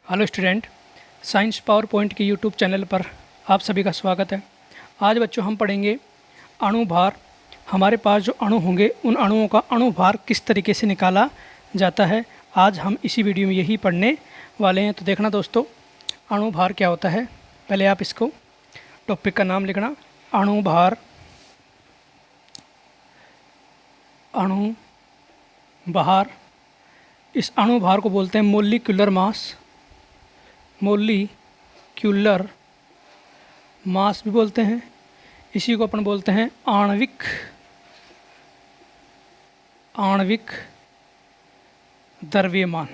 Hello student, science power point के YouTube channel पर आप सभी का स्वागत है। आज बच्चों हम पढ़ेंगे अणुभार। हमारे पास जो अणु होंगे उन अणुओं का अणुभार किस तरीके से निकाला जाता है, आज हम इसी वीडियो में यही पढ़ने वाले हैं। तो देखना दोस्तों, अणुभार क्या होता है। पहले आप इसको टॉपिक का नाम लिखना, अणुभार। अणुभार, इस अणुभार को बोलते हैं मोलिक्यूलर मास। मोलिक्यूलर मास भी बोलते हैं। इसी को अपन बोलते हैं आणविक द्रव्यमान।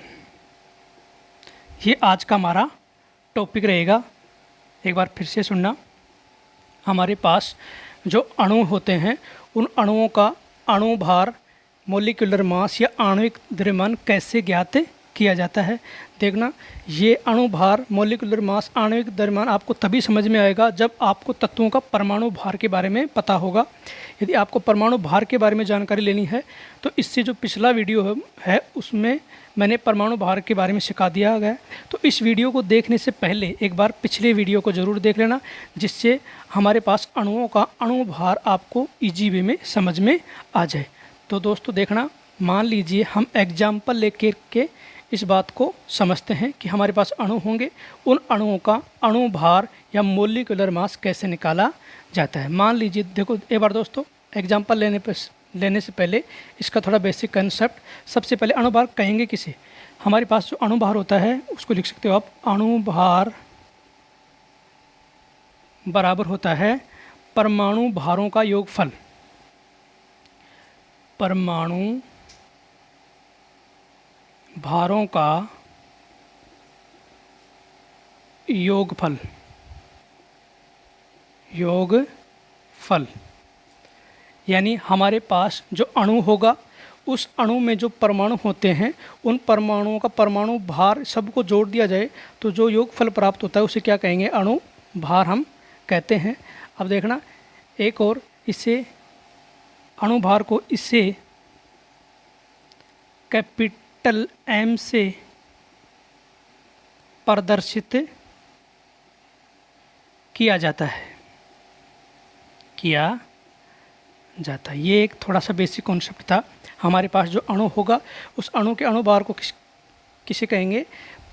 ये आज का हमारा टॉपिक रहेगा। एक बार फिर से सुनना, हमारे पास जो अणु होते हैं उन अणुओं का अणुभार, मोलिक्यूलर मास या आणविक द्रव्यमान कैसे ज्ञात किया जाता है। देखना, ये अणुभार, मोलिकुलर मास, आणविक द्रव्यमान आपको तभी समझ में आएगा जब आपको तत्वों का परमाणु भार के बारे में पता होगा। यदि आपको परमाणु भार के बारे में जानकारी लेनी है तो इससे जो पिछला वीडियो है उसमें मैंने परमाणु भार के बारे में सिखा दिया गया। तो इस वीडियो को देखने से पहले एक बार पिछले वीडियो को ज़रूर देख लेना, जिससे हमारे पास अणुओं का अणुभार आपको ईजी वे में समझ में आ जाए। तो दोस्तों देखना, मान लीजिए हम एग्जाम्पल लेकर के इस बात को समझते हैं कि हमारे पास अणु होंगे, उन अणुओं का अणुभार या मोलिकुलर मास कैसे निकाला जाता है। मान लीजिए, देखो एक बार दोस्तों, एग्जाम्पल लेने से पहले इसका थोड़ा बेसिक कंसेप्ट। सबसे पहले अणुभार कहेंगे किसे। हमारे पास जो अणुभार होता है उसको लिख सकते हो आप, अणुभार बराबर होता है परमाणु भारों का योगफल। परमाणु भारों का योगफल। यानी हमारे पास जो अणु होगा उस अणु में जो परमाणु होते हैं उन परमाणुओं का परमाणु भार सबको जोड़ दिया जाए तो जो योगफल प्राप्त होता है उसे क्या कहेंगे, अणु भार हम कहते हैं। अब देखना, एक और, इसे अणुभार को इससे कैपिटल M से प्रदर्शित किया जाता है। ये एक थोड़ा सा बेसिक कॉन्सेप्ट था। हमारे पास जो अणु होगा उस अणु के अणुभार को किसे कहेंगे,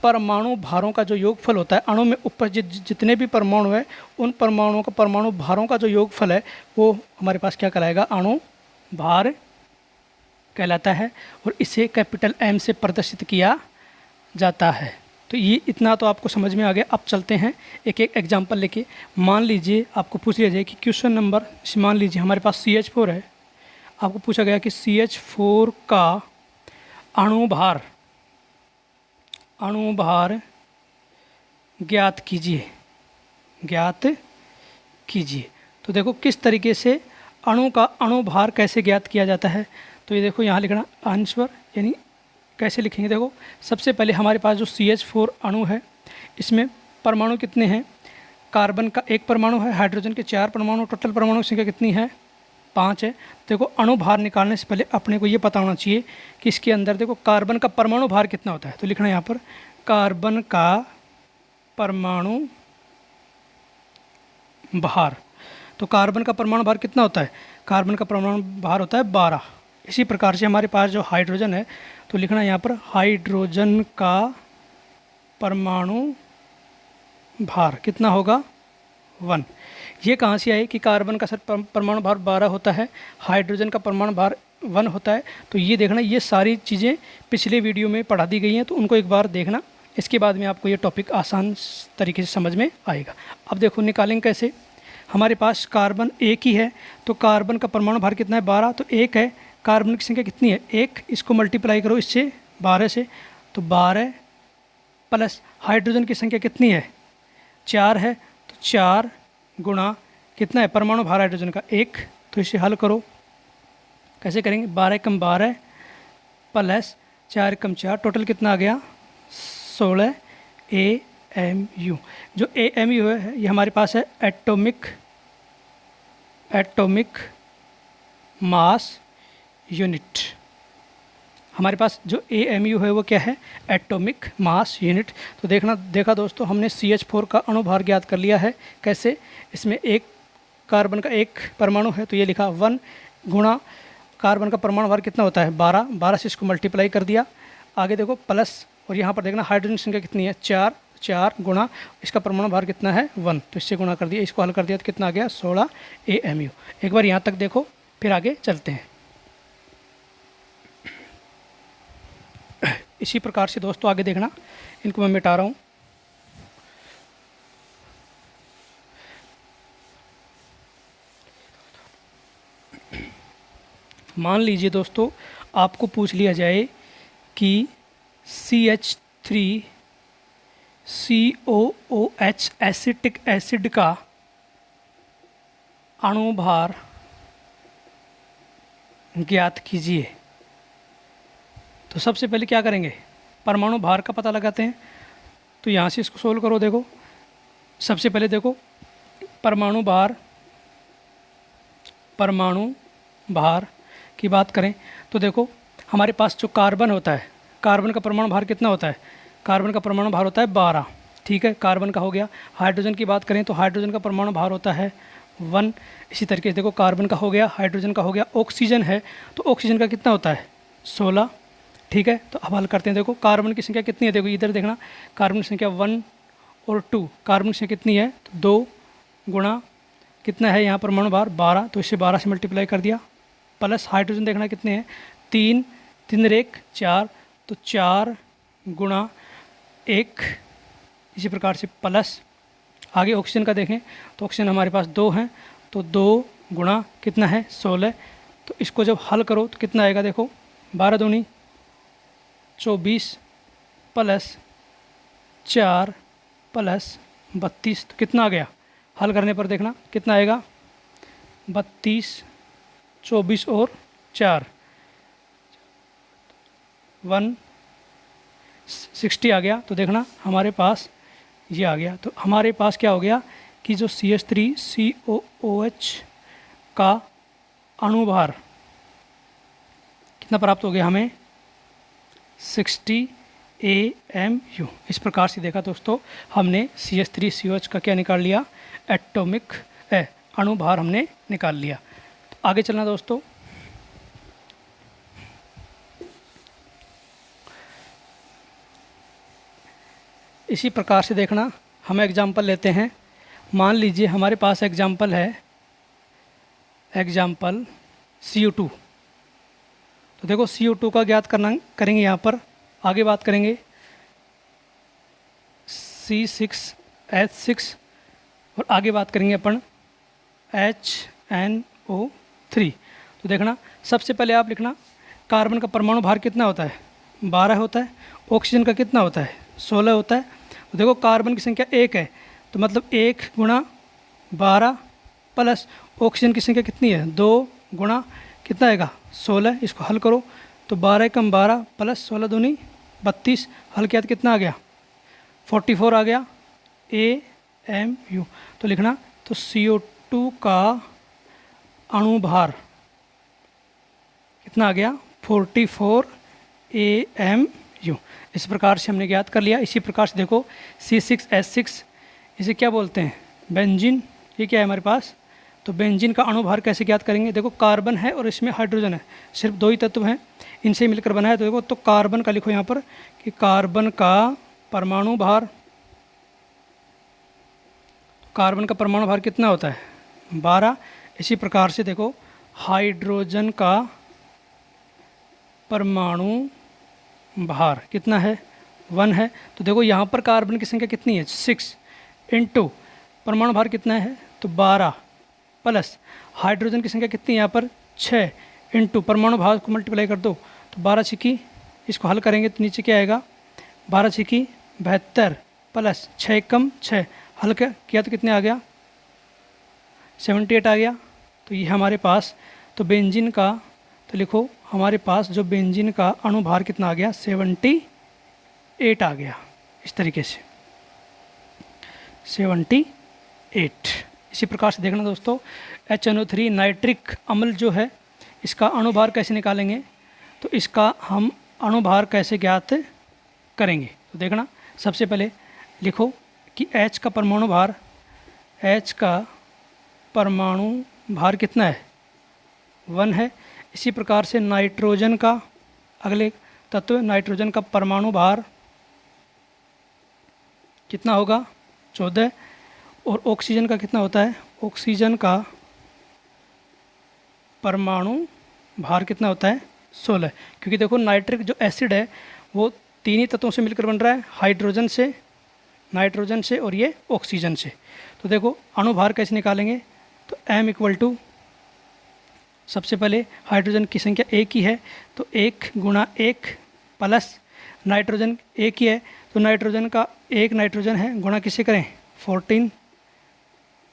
परमाणु भारों का जो योगफल होता है। अणु में उपस्थित जितने भी परमाणु है उन परमाणुओं का परमाणु भारों का जो योगफल है वो हमारे पास क्या कहलाएगा, अणुभार कहलाता है। और इसे कैपिटल M से प्रदर्शित किया जाता है। तो ये इतना तो आपको समझ में आ गया। अब चलते हैं एक एक एग्जांपल लेके। मान लीजिए आपको पूछ लिया जाए कि क्वेश्चन नंबर, मान लीजिए हमारे पास CH4 है। आपको पूछा गया कि CH4 का अणुभार ज्ञात कीजिए। तो देखो किस तरीके से अणु का अणुभार कैसे ज्ञात किया जाता है। तो ये देखो यहाँ लिखना आंसर, यानी कैसे लिखेंगे। देखो सबसे पहले हमारे पास जो CH4 अणु है इसमें परमाणु कितने हैं, कार्बन का 1 परमाणु है, हाइड्रोजन के 4 परमाणु, टोटल परमाणु संख्या कितनी है, 5 है। देखो अणुभार निकालने से पहले अपने को ये पता होना चाहिए कि इसके अंदर देखो कार्बन का परमाणु भार कितना होता है। तो लिखना यहाँ पर कार्बन का परमाणु भार। तो कार्बन का परमाणु भार कितना होता है, कार्बन का परमाणु भार होता है 12। इसी प्रकार से हमारे पास जो हाइड्रोजन है तो लिखना यहाँ पर हाइड्रोजन का परमाणु भार कितना होगा, 1। ये कहाँ से आए कि कार्बन का परमाणु भार 12 होता है, हाइड्रोजन का परमाणु भार 1 होता है। तो ये देखना, ये सारी चीज़ें पिछले वीडियो में पढ़ा दी गई हैं, तो उनको एक बार देखना। इसके बाद में आपको ये टॉपिक आसान तरीके से समझ में आएगा। अब देखो निकालेंगे कैसे। हमारे पास कार्बन एक ही है तो कार्बन का परमाणु भार कितना है, 12। तो 1 है, कार्बन की संख्या कितनी है, 1। इसको मल्टीप्लाई करो इससे 12 से, तो 12 प्लस हाइड्रोजन की संख्या कितनी है, 4 है। तो 4 गुणा कितना है परमाणु भार हाइड्रोजन का, 1। तो इसे हल करो, कैसे करेंगे, 12 कम 12 प्लस 4 कम 4, टोटल कितना आ गया, 16 AMU। जो AMU है ये हमारे पास है एटॉमिक मास यूनिट। हमारे पास जो AMU है वो क्या है, एटॉमिक मास यूनिट। तो देखा दोस्तों, हमने CH4 का अणुभार ज्ञात कर लिया है। कैसे, इसमें एक कार्बन का एक परमाणु है तो ये लिखा 1 गुणा कार्बन का परमाणु भार कितना होता है 12 से इसको मल्टीप्लाई कर दिया। आगे देखो प्लस, और यहाँ पर देखना हाइड्रोजन संख्या कितनी है 4 गुणा इसका परमाणु भार कितना है 1, तो इससे गुणा कर दिया, इसको हल कर दिया तो कितना आ गया 16 AMU। एक बार यहाँ तक देखो, फिर आगे चलते हैं। इसी प्रकार से दोस्तों आगे देखना, इनको मैं मिटा रहा हूँ। मान लीजिए दोस्तों, आपको पूछ लिया जाए कि CH3COOH एसिटिक एसिड का अणुभार ज्ञात कीजिए। तो सबसे पहले क्या करेंगे, परमाणु भार का पता लगाते हैं। तो यहाँ से इसको सोल्व करो। देखो सबसे पहले देखो परमाणु भार की बात करें तो देखो हमारे पास जो कार्बन होता है, कार्बन का परमाणु भार कितना होता है, कार्बन का परमाणु भार होता है 12, ठीक है, कार्बन का हो गया। हाइड्रोजन की बात करें तो हाइड्रोजन का परमाणु भार होता है 1। इसी तरीके से देखो कार्बन का हो गया, हाइड्रोजन का हो गया। ऑक्सीजन है तो ऑक्सीजन का कितना होता है 16, ठीक है। तो अब हल करते हैं। देखो कार्बन की संख्या कितनी है, देखो इधर देखना, कार्बन की संख्या 1 और 2, कार्बन की संख्या कितनी है तो 2 गुणा कितना है यहाँ परमाणु भार 12, तो इससे 12 से मल्टीप्लाई कर दिया। प्लस हाइड्रोजन देखना कितने हैं 3, 3 और 1 4, तो 4 गुणा 1, इसी प्रकार से प्लस। आगे ऑक्सीजन का देखें तो ऑक्सीजन हमारे पास 2 हैं, तो 2 गुणा कितना है 16। तो इसको जब हल करो तो कितना आएगा, देखो 12 दूनी 24 प्लस 4 प्लस 32, तो कितना आ गया, हल करने पर देखना कितना आएगा 32, 24 और 4 160 आ गया। तो देखना हमारे पास ये आ गया। तो हमारे पास क्या हो गया कि जो CH3COOH का अणुभार कितना प्राप्त हो गया हमें 60 AMU। इस प्रकार से देखा दोस्तों, हमने CH3COH का क्या निकाल लिया, एटॉमिक अणुभार हमने निकाल लिया। तो आगे चलना दोस्तों, इसी प्रकार से देखना, हम एग्जाम्पल लेते हैं। मान लीजिए हमारे पास एग्जाम्पल है, एग्जाम्पल CO2। तो देखो CO2 का ज्ञात करना करेंगे, यहाँ पर आगे बात करेंगे C6H6 और आगे बात करेंगे अपन HNO3। तो देखना सबसे पहले आप लिखना कार्बन का परमाणु भार कितना होता है 12 होता है, ऑक्सीजन का कितना होता है 16 होता है। तो देखो कार्बन की संख्या 1 है, तो मतलब 1 गुणा 12 प्लस ऑक्सीजन की संख्या कितनी है 2 गुणा कितना आएगा 16। इसको हल करो तो 12 कम 12 प्लस 16 दूनी 32, हल किया तो कितना आ गया 44 आ गया AMU। तो लिखना तो CO2 का अणुभार कितना आ गया 44 AMU। इस प्रकार से हमने ज्ञात कर लिया। इसी प्रकार से देखो C6H6 इसे क्या बोलते हैं बेंजीन, ये क्या है हमारे पास, तो बेंजीन का अणुभार कैसे ज्ञात करेंगे। देखो कार्बन है और इसमें हाइड्रोजन है, सिर्फ 2 ही तत्व हैं, इनसे मिलकर बना है। तो देखो तो कार्बन का लिखो यहाँ पर कि कार्बन का परमाणु भार, कार्बन का परमाणु भार कितना होता है 12। इसी प्रकार से देखो हाइड्रोजन का परमाणु भार कितना है 1 है। तो देखो यहाँ पर कार्बन की संख्या कितनी है 6 इंटू परमाणु भार कितना है तो 12 प्लस हाइड्रोजन की संख्या कितनी है यहाँ पर 6 इंटू परमाणु भार को मल्टीप्लाई कर दो तो 12 छिकी, इसको हल करेंगे तो नीचे क्या आएगा 12 छिकी 72 प्लस 6 कम 6, हल किया तो कितने आ गया 78 आ गया। तो ये हमारे पास तो बेंजीन का, तो लिखो हमारे पास जो बेंजीन का अणुभार कितना आ गया 78 आ गया। इस तरीके से 78। इसी प्रकार से देखना दोस्तों HNO3 नाइट्रिक अम्ल जो है इसका अणुभार कैसे निकालेंगे, तो इसका हम अणुभार कैसे ज्ञात करेंगे। तो देखना, सबसे पहले लिखो कि H का परमाणु भार, H का परमाणु भार कितना है, 1 है। इसी प्रकार से नाइट्रोजन का, अगले तत्व नाइट्रोजन का परमाणु भार कितना होगा, 14। और ऑक्सीजन का कितना होता है, ऑक्सीजन का परमाणु भार कितना होता है, 16। क्योंकि देखो नाइट्रिक जो एसिड है वो 3 ही तत्वों से मिलकर बन रहा है, हाइड्रोजन से, नाइट्रोजन से और ये ऑक्सीजन से। तो देखो अणुभार कैसे निकालेंगे, तो m इक्वल टू, सबसे पहले हाइड्रोजन की संख्या एक ही है तो 1 गुणा 1 प्लस नाइट्रोजन एक ही है तो नाइट्रोजन का एक नाइट्रोजन है गुणा किसे करें 14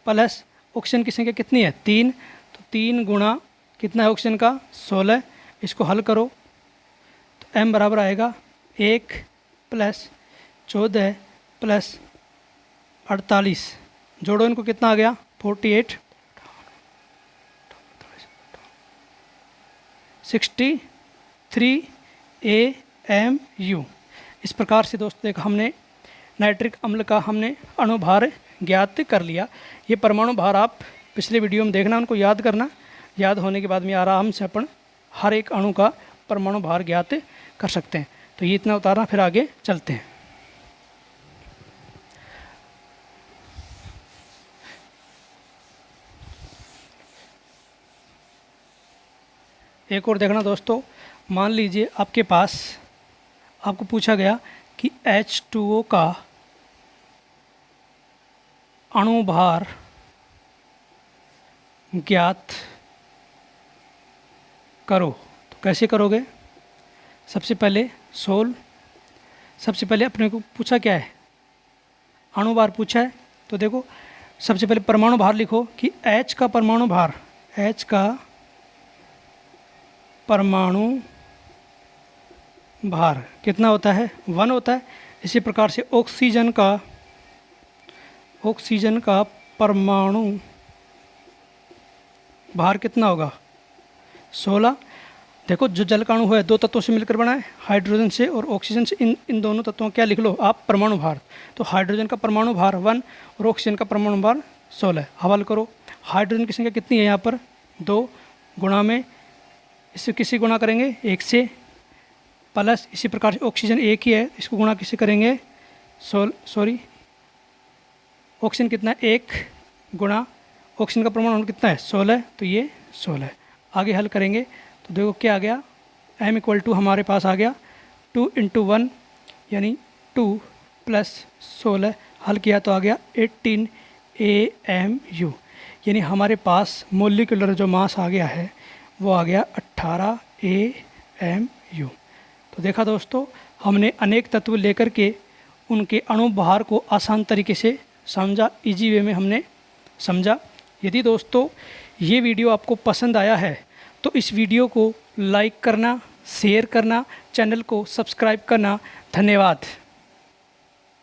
प्लस ऑक्सीजन की संख्या कितनी है 3, तो 3 गुणा कितना है ऑक्सीजन का 16। इसको हल करो तो m बराबर आएगा 1 प्लस 14 प्लस 48, जोड़ो इनको, कितना आ गया 48, 63 AMU। इस प्रकार से दोस्तों देखो हमने नाइट्रिक अम्ल का हमने अणुभार ज्ञात कर लिया। ये परमाणु भार आप पिछले वीडियो में देखना, उनको याद करना, याद होने के बाद में आराम से अपन हर एक अणु का परमाणु भार ज्ञात कर सकते हैं। तो ये इतना उतारना, फिर आगे चलते हैं। एक और देखना दोस्तों, मान लीजिए आपके पास आपको पूछा गया कि H2O का अणुभार ज्ञात करो। तो कैसे करोगे, सबसे पहले सबसे पहले अपने को पूछा क्या है, अणुभार पूछा है। तो देखो सबसे पहले परमाणु भार लिखो कि H का परमाणु भार, H का परमाणु भार कितना होता है 1 होता है। इसी प्रकार से ऑक्सीजन का परमाणु भार कितना होगा 16। देखो जो जल का अणु है 2 तत्वों से मिलकर बना है, हाइड्रोजन से और ऑक्सीजन से। इन दोनों तत्वों क्या लिख लो आप, परमाणु भार। तो हाइड्रोजन का परमाणु भार 1 और ऑक्सीजन का परमाणु भार 16। हवाल करो, हाइड्रोजन की संख्या कितनी है यहाँ पर 2, गुणा में इससे किसी गुणा करेंगे 1 से, प्लस इसी प्रकार से ऑक्सीजन एक ही है, इसको गुणा किसे करेंगे ऑक्सीजन कितना है 1 गुणा ऑक्सीजन का परमाणु कितना है 16, तो ये 16। आगे हल करेंगे तो देखो क्या आ गया, m इक्वल टू हमारे पास आ गया 2 × 1 यानी 2 प्लस 16, हल किया तो आ गया 18 AMU। यानी हमारे पास मोलिकुलर जो मास आ गया है वो आ गया 18 AMU। तो देखा दोस्तों, हमने अनेक तत्व लेकर के उनके अणुभार को आसान तरीके से समझा, इजी वे में हमने समझा। यदि दोस्तों ये वीडियो आपको पसंद आया है तो इस वीडियो को लाइक करना, शेयर करना, चैनल को सब्सक्राइब करना। धन्यवाद।